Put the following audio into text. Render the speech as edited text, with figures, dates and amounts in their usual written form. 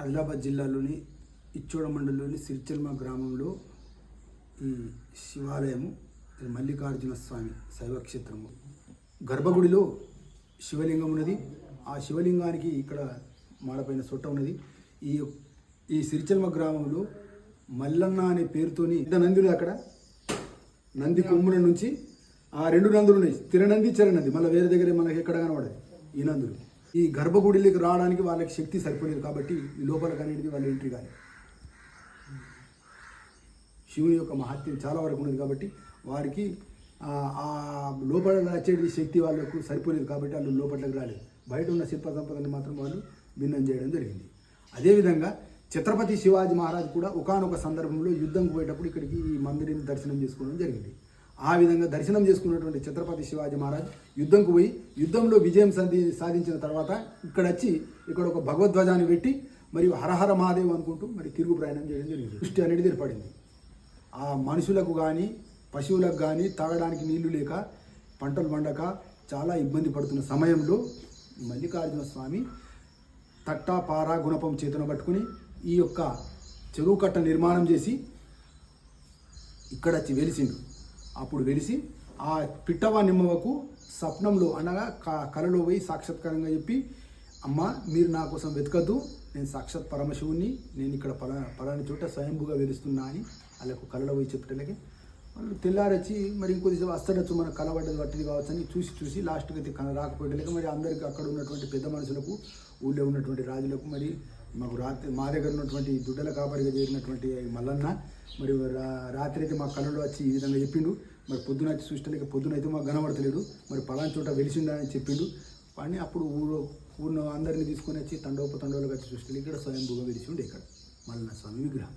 ఆదిలాబాద్ జిల్లాలోని ఇచ్చోడ మండలంలోని సిరిచెల్మ గ్రామంలో ఈ శివాలయము మల్లికార్జున స్వామి శైవక్షేత్రము. గర్భగుడిలో శివలింగం ఉన్నది. ఆ శివలింగానికి ఇక్కడ మాడపైన సొట్ట ఉన్నది. ఈ ఈ సిరిచెల్మ గ్రామంలో మల్లన్న అనే పేరుతోని నందులు అక్కడ నంది కొమ్ముల నుంచి ఆ రెండు నందులు ఉన్నాయి, తిరనంది చెరనంది. మళ్ళీ వేరే దగ్గర మనకి ఎక్కడ కనబడదు ఈ నందులు. ఈ గర్భగుడిలోకి రావడానికి వాళ్ళకి శక్తి సరిపోలేదు కాబట్టి ఈ లోపలికి అనేది వాళ్ళ ఎంట్రీ కాలేదు. శివుని యొక్క మహత్యం చాలా వరకు ఉన్నది కాబట్టి వారికి ఆ లోపల వచ్చేది శక్తి వాళ్ళకు సరిపోలేదు కాబట్టి వాళ్ళు లోపలికి రాలేదు. బయట ఉన్న శిల్ప సంపదని మాత్రం వాళ్ళు భిన్నం చేయడం జరిగింది. అదేవిధంగా ఛత్రపతి శివాజీ మహారాజ్ కూడా ఒకానొక సందర్భంలో యుద్ధంకు పోయేటప్పుడు ఇక్కడికి ఈ మందిరిని దర్శనం చేసుకోవడం జరిగింది. ఆ విధంగా దర్శనం చేసుకున్నటువంటి ఛత్రపతి శివాజీ మహారాజ్ యుద్ధంకు పోయి యుద్ధంలో విజయం సాధించిన తర్వాత ఇక్కడ వచ్చి ఇక్కడ ఒక భగవద్ధ్వజాన్ని పెట్టి మరియు హరహర మహాదేవ్ అనుకుంటూ మరి తిరుగు ప్రయాణం చేయడం జరిగింది. దృష్టి అనేది ఏర్పడింది. ఆ మనుషులకు కానీ పశువులకు కానీ తాగడానికి నీళ్లు లేక పంటలు పండక చాలా ఇబ్బంది పడుతున్న సమయంలో మల్లికార్జున స్వామి తట్టా పారా గుణపం చేతున పట్టుకుని ఈ యొక్క చెరువు కట్ట నిర్మాణం చేసి ఇక్కడ వచ్చి వెలిసిండు. అప్పుడు వెలిసి ఆ పిట్టవ నిమ్మవకు స్వప్నంలో అనగా కలలో పోయి సాక్షాత్కారంగా చెప్పి, అమ్మ మీరు నా కోసం వెతకద్దు, నేను సాక్షాత్ పరమశివుణ్ణి, నేను ఇక్కడ పలాని చోట స్వయంభూగా వెలుస్తున్నా అని వాళ్ళకు కలలో పోయి చెప్పటలకి వాళ్ళు తెల్లారొచ్చి మరి ఇంకొద్దిసేపు వస్తాడచ్చు మనకు కలబడ్డది పట్టింది కావచ్చు అని చూసి లాస్ట్కి రాకపోయేటలేక మరి అందరికీ అక్కడ ఉన్నటువంటి పెద్ద మనుషులకు ఊళ్ళో ఉన్నటువంటి రాజులకు మరి మాకు మా దగ్గర ఉన్నటువంటి దుడ్డల కాపరిగా చేరినటువంటి మల్లన్న మరి రాత్రి అయితే మా కళ్ళలో వచ్చి ఈ విధంగా చెప్పిండు. మరి పొద్దున వచ్చి చూసినట్లయితే పొద్దున అయితే మాకు కనబడతలేడు, మరి పలాని చోట వెలిసిండని చెప్పిండు. వాడిని అప్పుడు ఊరిలో అందరినీ తీసుకొని వచ్చి తండోపతండోలుగా వచ్చి చూస్తే ఇక్కడ స్వయంభూగా వెలిసిండు ఇక్కడ మల్లన్న స్వామి విగ్రహం.